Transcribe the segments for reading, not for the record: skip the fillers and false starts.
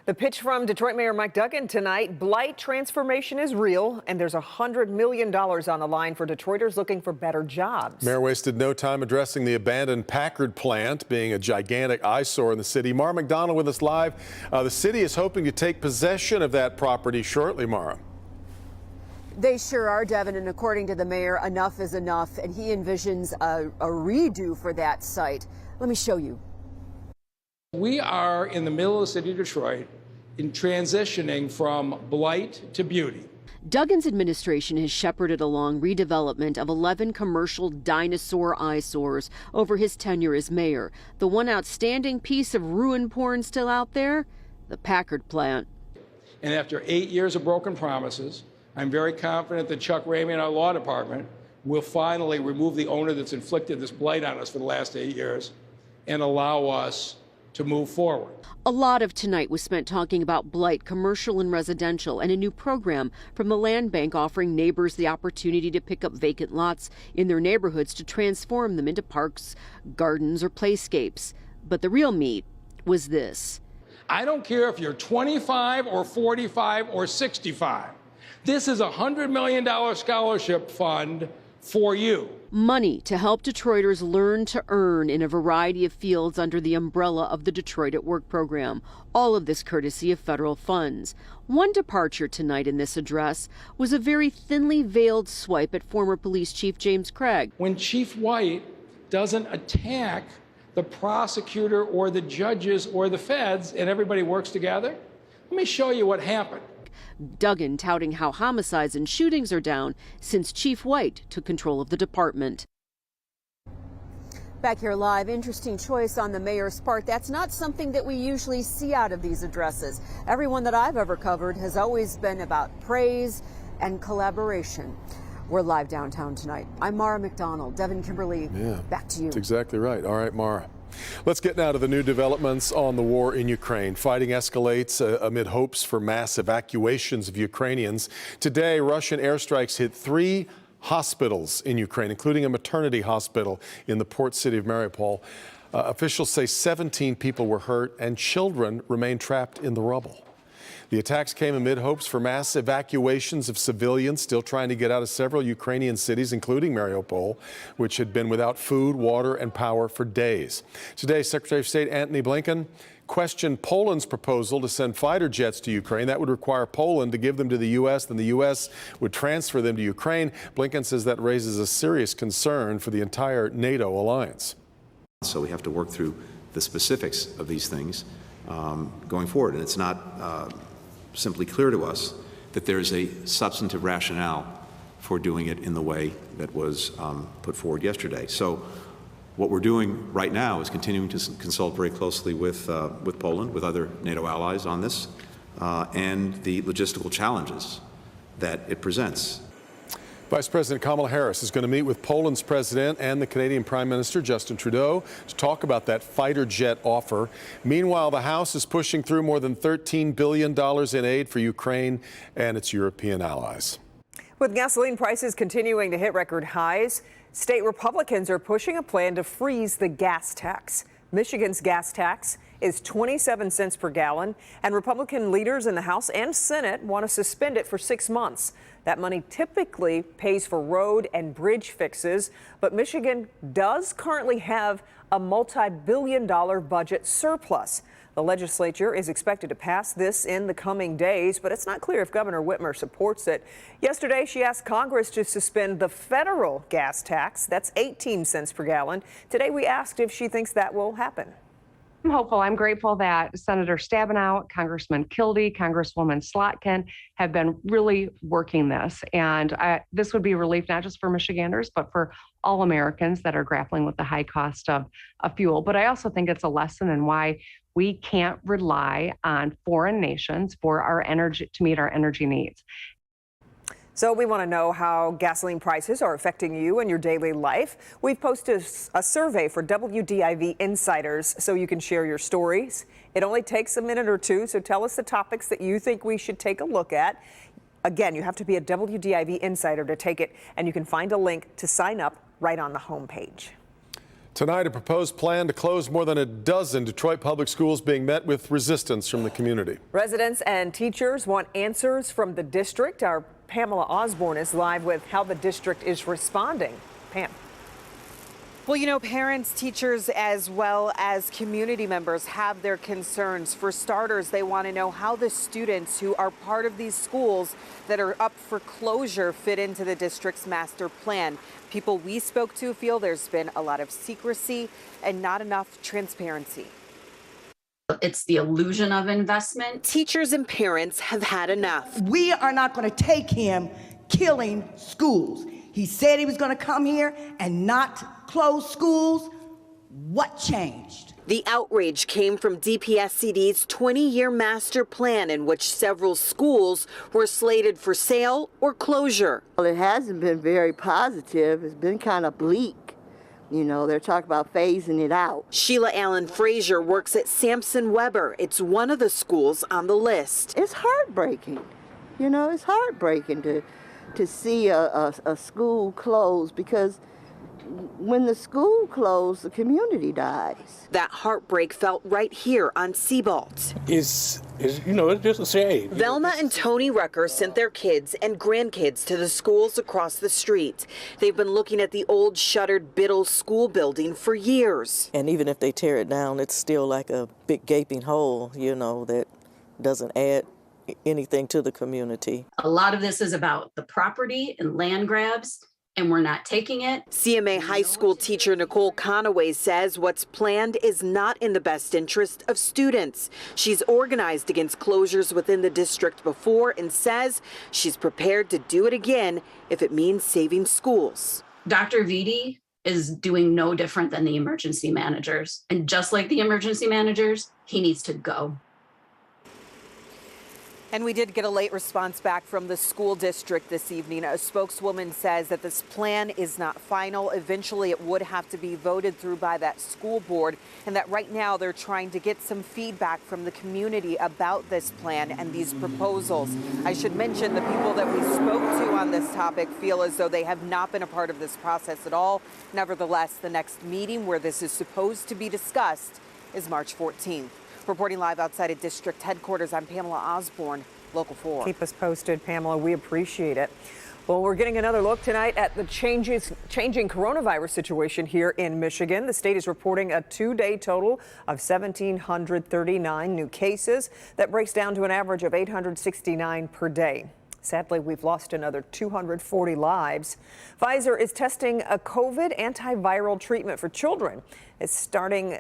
The pitch from Detroit Mayor Mike Duggan tonight: blight transformation is real, and there's $100 million on the line for Detroiters looking for better jobs. Mayor wasted no time addressing the abandoned Packard plant being a gigantic eyesore in the city. Mara McDonald with us live. The city is hoping to take possession of that property shortly, Mara. They sure are, Devin, and according to the mayor, enough is enough, and he envisions a redo for that site. Let me show you. We are in the middle of the city of Detroit in transitioning from blight to beauty. Duggan's administration has shepherded along redevelopment of 11 commercial dinosaur eyesores over his tenure as mayor. The one outstanding piece of ruin porn still out there, the Packard plant. And after 8 years of broken promises, I'm very confident that Chuck Ramey and our law department will finally remove the owner that's inflicted this blight on us for the last 8 years and allow us to move forward. A lot of tonight was spent talking about blight, commercial and residential, and a new program from the Land Bank offering neighbors the opportunity to pick up vacant lots in their neighborhoods to transform them into parks, gardens, or playscapes. But the real meat was this. I don't care if you're 25 or 45 or 65. This is a $100 million scholarship fund for you. Money to help Detroiters learn to earn in a variety of fields under the umbrella of the Detroit at Work program. All of this courtesy of federal funds. One departure tonight in this address was a very thinly veiled swipe at former police chief James Craig. When Chief White doesn't attack the prosecutor or the judges or the feds and everybody works together, let me show you what happened. Duggan touting how homicides and shootings are down since Chief White took control of the department. Back here live, interesting choice on the mayor's part. That's not something that we usually see out of these addresses. Everyone that I've ever covered has always been about praise and collaboration. We're live downtown tonight. I'm Mara McDonald. Devin, Kimberly, back to you. That's exactly right. All right, Mara. Let's get now to the new developments on the war in Ukraine. Fighting escalates amid hopes for mass evacuations of Ukrainians. Today, Russian airstrikes hit 3 hospitals in Ukraine, including a maternity hospital in the port city of Mariupol. Officials say 17 people were hurt and children remain trapped in the rubble. The attacks came amid hopes for mass evacuations of civilians still trying to get out of several Ukrainian cities, including Mariupol, which had been without food, water, and power for days. Today, Secretary of State Antony Blinken questioned Poland's proposal to send fighter jets to Ukraine. That would require Poland to give them to the U.S., then the U.S. would transfer them to Ukraine. Blinken says that raises a serious concern for the entire NATO alliance. So we have to work through the specifics of these things going forward. And it's not simply clear to us that there is a substantive rationale for doing it in the way that was put forward yesterday. So what we're doing right now is continuing to consult very closely with Poland, with other NATO allies on this, and the logistical challenges that it presents. Vice President Kamala Harris is going to meet with Poland's president and the Canadian Prime Minister Justin Trudeau to talk about that fighter jet offer. Meanwhile, the House is pushing through more than $13 billion in aid for Ukraine and its European allies. With gasoline prices continuing to hit record highs, state Republicans are pushing a plan to freeze the gas tax. Michigan's gas tax is 27 cents per gallon, and Republican leaders in the House and Senate want to suspend it for 6 months. That money typically pays for road and bridge fixes, but Michigan does currently have a multi-billion-dollar budget surplus. The legislature is expected to pass this in the coming days, but it's not clear if Governor Whitmer supports it. Yesterday, she asked Congress to suspend the federal gas tax. That's 18 cents per gallon. Today, we asked if she thinks that will happen. I'm hopeful. I'm grateful that Senator Stabenow, Congressman Kildee, Congresswoman Slotkin have been really working this. And this would be a relief not just for Michiganders, but for all Americans that are grappling with the high cost of fuel. But I also think it's a lesson in why we can't rely on foreign nations for our energy to meet our energy needs. So we want to know how gasoline prices are affecting you in your daily life. We've posted a survey for WDIV insiders so you can share your stories. It only takes a minute or two, so tell us the topics that you think we should take a look at. Again, you have to be a WDIV insider to take it, and you can find a link to sign up right on the homepage. Tonight, a proposed plan to close more than a dozen Detroit public schools being met with resistance from the community. Residents and teachers want answers from the district. Our Pamela Osborne is live with how the district is responding. Pam. Well, you know, parents, teachers, as well as community members have their concerns. For starters, they want to know how the students who are part of these schools that are up for closure fit into the district's master plan. People we spoke to feel there's been a lot of secrecy and not enough transparency. It's the illusion of investment. Teachers and parents have had enough. We are not going to take him killing schools. He said he was going to come here and not close schools. What changed? The outrage came from DPSCD's 20-year master plan in which several schools were slated for sale or closure. Well, it hasn't been very positive. It's been kind of bleak. You know, they're talking about phasing it out. Sheila Allen Frazier works at Sampson Weber. It's one of the schools on the list. It's heartbreaking. You know, it's heartbreaking to see a school close, because when the school closed, the community dies. That heartbreak felt right here on Seabolt. It's just a shame. Velma and Tony Rucker sent their kids and grandkids to the schools across the street. They've been looking at the old shuttered Biddle school building for years. And even if they tear it down, it's still like a big gaping hole, you know, that doesn't add anything to the community. A lot of this is about the property and land grabs, and we're not taking it. CMA high school teacher Nicole Conaway says what's planned is not in the best interest of students. She's organized against closures within the district before and says she's prepared to do it again if it means saving schools. Dr. Vitti is doing no different than the emergency managers. And just like the emergency managers, he needs to go. And we did get a late response back from the school district this evening. A spokeswoman says that this plan is not final. Eventually, it would have to be voted through by that school board, and that right now they're trying to get some feedback from the community about this plan and these proposals. I should mention the people that we spoke to on this topic feel as though they have not been a part of this process at all. Nevertheless, the next meeting where this is supposed to be discussed is March 14th. Reporting live outside of district headquarters, I'm Pamela Osborne, Local 4. Keep us posted, Pamela. We appreciate it. Well, we're getting another look tonight at the changing coronavirus situation here in Michigan. The state is reporting a two-day total of 1,739 new cases. That breaks down to an average of 869 per day. Sadly, we've lost another 240 lives. Pfizer is testing a COVID antiviral treatment for children. It's starting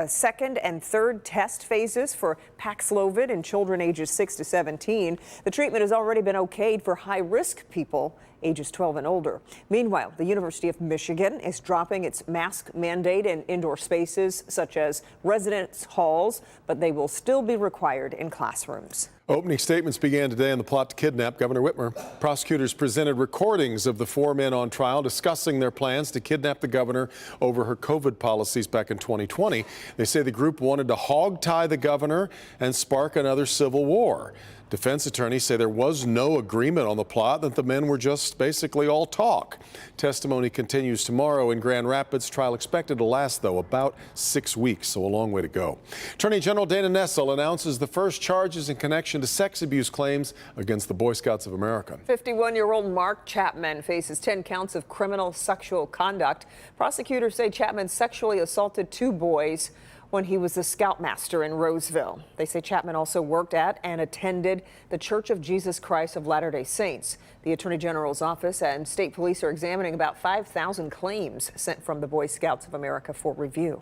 second and third test phases for Paxlovid in children ages 6 to 17. The treatment has already been okayed for high-risk people ages 12 and older. Meanwhile, the University of Michigan is dropping its mask mandate in indoor spaces such as residence halls, but they will still be required in classrooms. Opening statements began today on the plot to kidnap Governor Whitmer. Prosecutors presented recordings of the four men on trial discussing their plans to kidnap the governor over her COVID policies back in 2020. They say the group wanted to hogtie the governor and spark another civil war. Defense attorneys say there was no agreement on the plot, that the men were just basically all talk. Testimony continues tomorrow in Grand Rapids. Trial expected to last, though, about 6 weeks, so a long way to go. Attorney General Dana Nessel announces the first charges in connection to sex abuse claims against the Boy Scouts of America. 51-year-old Mark Chapman faces 10 counts of criminal sexual conduct. Prosecutors say Chapman sexually assaulted 2 boys when he was the scoutmaster in Roseville. They say Chapman also worked at and attended the Church of Jesus Christ of Latter-day Saints. The Attorney General's office and state police are examining about 5,000 claims sent from the Boy Scouts of America for review.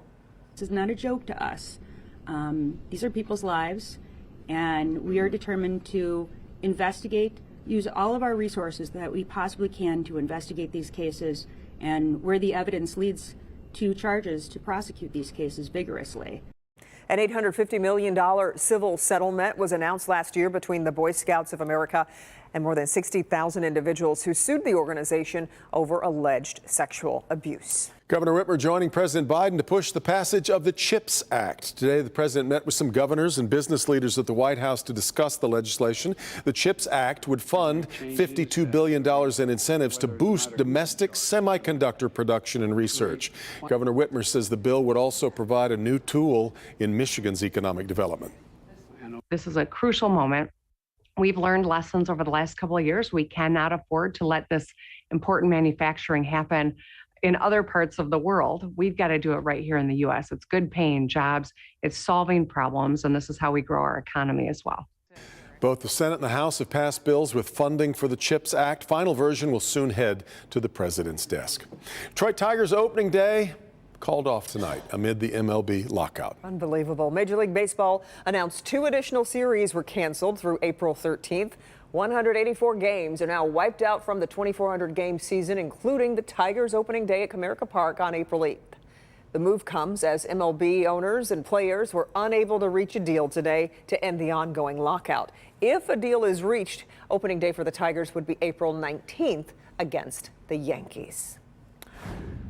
This is not a joke to us. These are people's lives, and we are determined to investigate, use all of our resources that we possibly can to investigate these cases, and where the evidence leads to charges, to prosecute these cases vigorously. An $850 million civil settlement was announced last year between the Boy Scouts of America and more than 60,000 individuals who sued the organization over alleged sexual abuse. Governor Whitmer joining President Biden to push the passage of the CHIPS Act. Today, the president met with some governors and business leaders at the White House to discuss the legislation. The CHIPS Act would fund $52 billion in incentives to boost domestic semiconductor production and research. Governor Whitmer says the bill would also provide a new tool in Michigan's economic development. This is a crucial moment. We've learned lessons over the last couple of years. We cannot afford to let this important manufacturing happen in other parts of the world. We've got to do it right here in the U.S. It's good paying jobs, it's solving problems, and this is how we grow our economy as well. Both the Senate and the House have passed bills with funding for the CHIPS Act. Final version will soon head to the president's desk. Detroit Tigers opening day called off tonight amid the MLB lockout. Unbelievable. Major League Baseball announced 2 additional series were canceled through April 13th. 184 games are now wiped out from the 2,400-game season, including the Tigers' opening day at Comerica Park on April 8th. The move comes as MLB owners and players were unable to reach a deal today to end the ongoing lockout. If a deal is reached, opening day for the Tigers would be April 19th against the Yankees.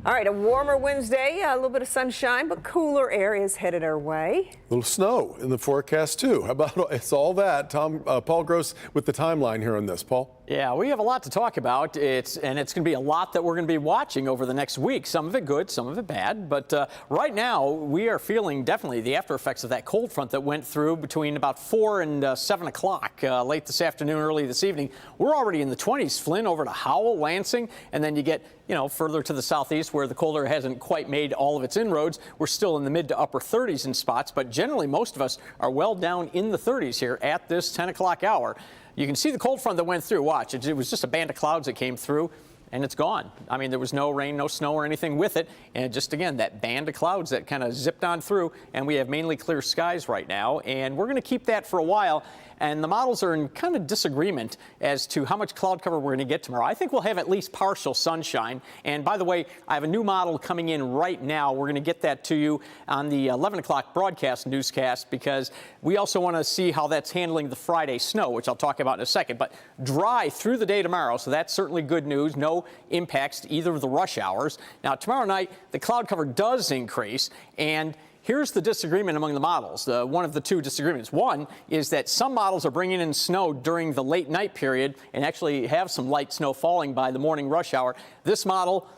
All right, a warmer Wednesday, a little bit of sunshine, but cooler air is headed our way. A little snow in the forecast, too. How about it's all that? Paul Gross with the timeline here on this. Paul? Yeah, we have a lot to talk about. It's going to be a lot that we're going to be watching over the next week. Some of it good, some of it bad. But right now, we are feeling definitely the after effects of that cold front that went through between about 4 and 7 o'clock late this afternoon, early this evening. We're already in the 20s, Flynn, over to Howell, Lansing, and then you get, further to the southeast where the cold air hasn't quite made all of its inroads. We're still in the mid to upper 30s in spots, but generally most of us are well down in the 30s here at this 10 o'clock hour. You can see the cold front that went through. Watch, it was just a band of clouds that came through, and it's gone. I mean, there was no rain, no snow or anything with it. And just, again, that band of clouds that kind of zipped on through, and we have mainly clear skies right now. And we're going to keep that for a while. And the models are in kind of disagreement as to how much cloud cover we're going to get tomorrow. I think we'll have at least partial sunshine. And by the way, I have a new model coming in right now. We're going to get that to you on the 11 o'clock broadcast newscast because we also want to see how that's handling the Friday snow, which I'll talk about in a second. But dry through the day tomorrow, so that's certainly good news. No impacts to either of the rush hours. Now, tomorrow night, the cloud cover does increase, and here's the disagreement among the models. One of the two disagreements. One is that some models are bringing in snow during the late night period and actually have some light snow falling by the morning rush hour. This model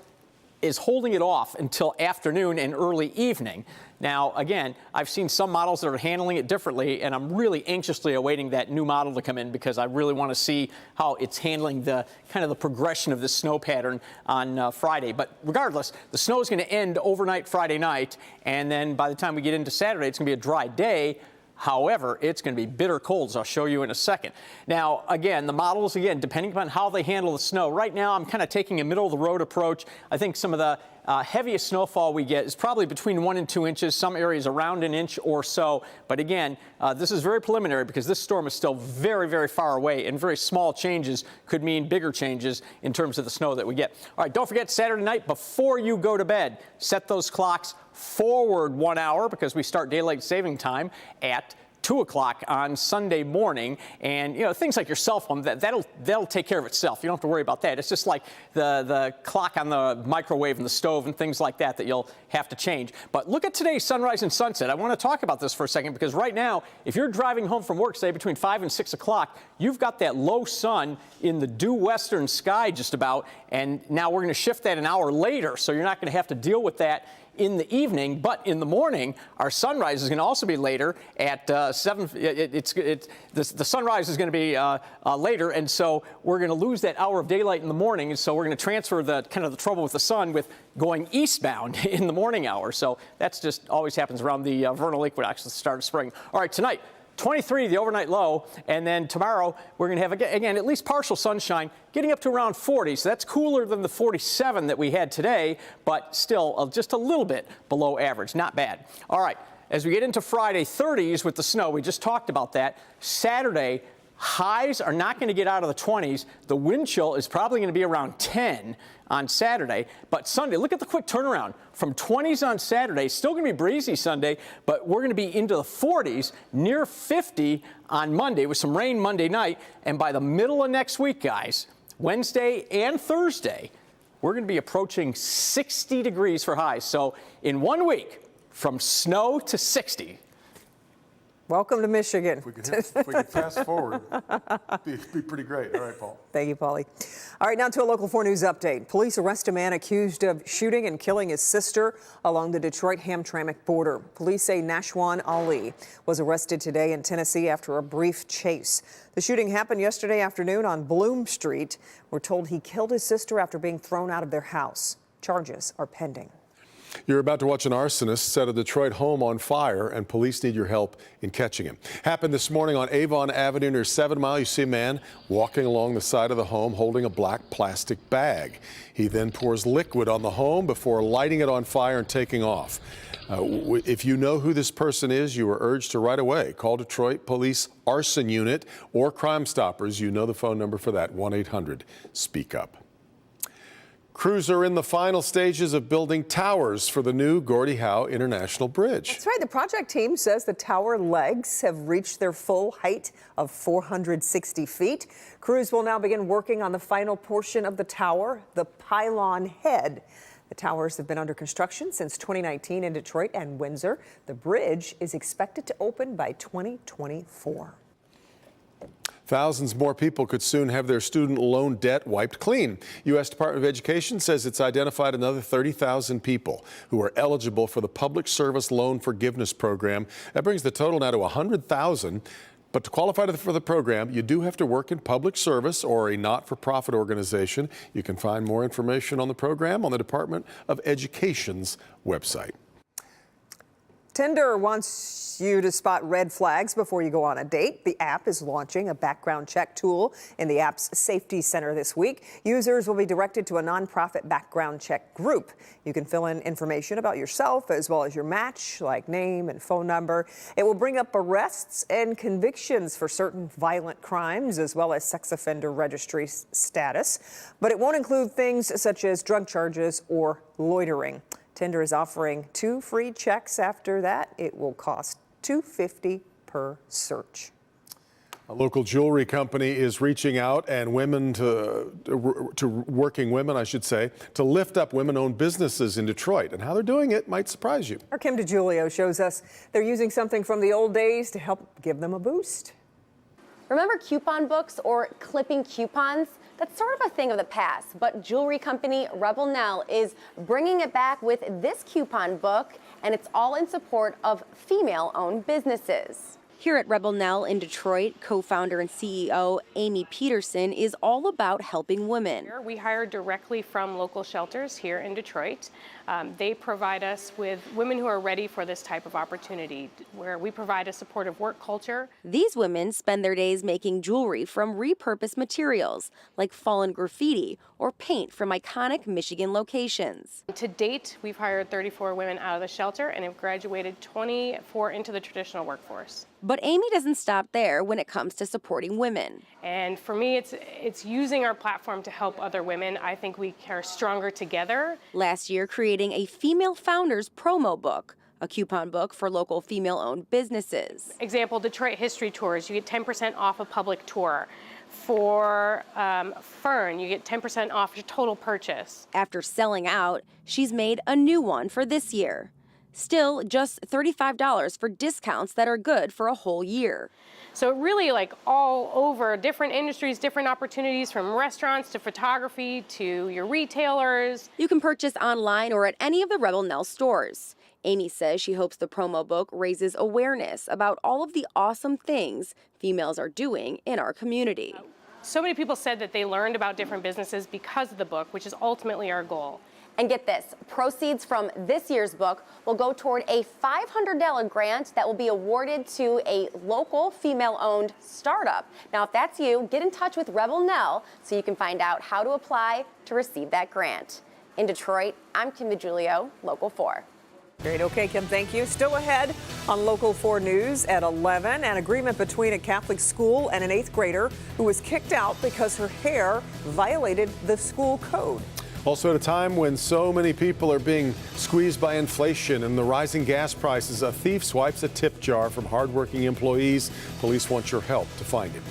is holding it off until afternoon and early evening. Now, again, I've seen some models that are handling it differently, and I'm really anxiously awaiting that new model to come in because I really want to see how it's handling the kind of the progression of the snow pattern on Friday. But regardless, the snow is going to end overnight Friday night, and then by the time we get into Saturday, it's going to be a dry day. However, it's going to be bitter cold, as I'll show you in a second. Now, again, the models, depending upon how they handle the snow. Right now, I'm kind of taking a middle-of-the-road approach. I think some of the heaviest snowfall we get is probably between 1 and 2 inches, some areas around an inch or so. But again, this is very preliminary because this storm is still very, very far away, and very small changes could mean bigger changes in terms of the snow that we get. All right, don't forget Saturday night, before you go to bed, set those clocks forward 1 hour because we start daylight saving time at 2 o'clock on Sunday morning. And, things like your cell phone, that'll take care of itself. You don't have to worry about that. It's just like the clock on the microwave and the stove and things like that you'll have to change. But look at today's sunrise and sunset. I want to talk about this for a second because right now, if you're driving home from work, say between 5 and 6 o'clock, you've got that low sun in the due western sky just about. And now we're going to shift that an hour later. So you're not going to have to deal with that in the evening, but in the morning, our sunrise is going to also be later at 7. The sunrise is going to be later, and so we're going to lose that hour of daylight in the morning, and so we're going to transfer the trouble with the sun with going eastbound in the morning hour. So that's just always happens around the vernal equinox at the start of spring. All right, tonight, 23, the overnight low, and then tomorrow we're going to have, again, at least partial sunshine, getting up to around 40. So that's cooler than the 47 that we had today, but still just a little bit below average. Not bad. All right, as we get into Friday, 30s with the snow, we just talked about that. Saturday, highs are not going to get out of the 20s. The wind chill is probably going to be around 10 on Saturday. But Sunday, look at the quick turnaround. From 20s on Saturday, still going to be breezy Sunday, but we're going to be into the 40s, near 50 on Monday with some rain Monday night. And by the middle of next week, guys, Wednesday and Thursday, we're going to be approaching 60 degrees for highs. So in 1 week, from snow to 60. Welcome to Michigan. If we could fast forward, it'd be pretty great. All right, Paul. Thank you, Paulie. All right, now to a Local 4 News update. Police arrest a man accused of shooting and killing his sister along the Detroit-Hamtramck border. Police say Nashwan Ali was arrested today in Tennessee after a brief chase. The shooting happened yesterday afternoon on Bloom Street. We're told he killed his sister after being thrown out of their house. Charges are pending. You're about to watch an arsonist set a Detroit home on fire, and police need your help in catching him. Happened this morning on Avon Avenue near 7 Mile. You see a man walking along the side of the home holding a black plastic bag. He then pours liquid on the home before lighting it on fire and taking off. If you know who this person is, you are urged to right away call Detroit Police Arson Unit or Crime Stoppers. You know the phone number for that, 1-800-SPEAK-UP. Crews are in the final stages of building towers for the new Gordie Howe International Bridge. That's right. The project team says the tower legs have reached their full height of 460 feet. Crews will now begin working on the final portion of the tower, the pylon head. The towers have been under construction since 2019 in Detroit and Windsor. The bridge is expected to open by 2024. Thousands more people could soon have their student loan debt wiped clean. U.S. Department of Education says it's identified another 30,000 people who are eligible for the Public Service Loan Forgiveness Program. That brings the total now to 100,000. But to qualify for the program, you do have to work in public service or a not-for-profit organization. You can find more information on the program on the Department of Education's website. Tinder wants you to spot red flags before you go on a date. The app is launching a background check tool in the app's safety center this week. Users will be directed to a nonprofit background check group. You can fill in information about yourself as well as your match, like name and phone number. It will bring up arrests and convictions for certain violent crimes as well as sex offender registry status. But it won't include things such as drug charges or loitering. Tinder is offering 2 free checks. After that, it will cost $2.50 per search. A local jewelry company is reaching out and working women, I should say, to lift up women-owned businesses in Detroit. And how they're doing it might surprise you. Our Kim DeGiulio shows us they're using something from the old days to help give them a boost. Remember coupon books or clipping coupons? That's sort of a thing of the past, but jewelry company Rebel Nell is bringing it back with this coupon book, and it's all in support of female-owned businesses. Here at Rebel Nell in Detroit, co-founder and CEO Amy Peterson is all about helping women. We hire directly from local shelters here in Detroit. They provide us with women who are ready for this type of opportunity, where we provide a supportive work culture. These women spend their days making jewelry from repurposed materials like fallen graffiti or paint from iconic Michigan locations. To date, we've hired 34 women out of the shelter and have graduated 24 into the traditional workforce. But Amy doesn't stop there when it comes to supporting women. And for me, it's using our platform to help other women. I think we are stronger together. Last year, creating a Female Founders promo book, a coupon book for local female-owned businesses. Example, Detroit History Tours, you get 10% off a public tour. For Fern, you get 10% off your total purchase. After selling out, she's made a new one for this year. Still, just $35 for discounts that are good for a whole year. So really, like all over, different industries, different opportunities, from restaurants to photography to your retailers. You can purchase online or at any of the Rebel Nell stores. Amy says she hopes the promo book raises awareness about all of the awesome things females are doing in our community. So many people said that they learned about different businesses because of the book, which is ultimately our goal. And get this, proceeds from this year's book will go toward a $500 grant that will be awarded to a local female-owned startup. Now, if that's you, get in touch with Rebel Nell so you can find out how to apply to receive that grant. In Detroit, I'm Kim DeGiulio, Local 4. Great. Okay, Kim, thank you. Still ahead on Local 4 News at 11, an agreement between a Catholic school and an 8th grader who was kicked out because her hair violated the school code. Also, at a time when so many people are being squeezed by inflation and the rising gas prices, a thief swipes a tip jar from hardworking employees. Police want your help to find him.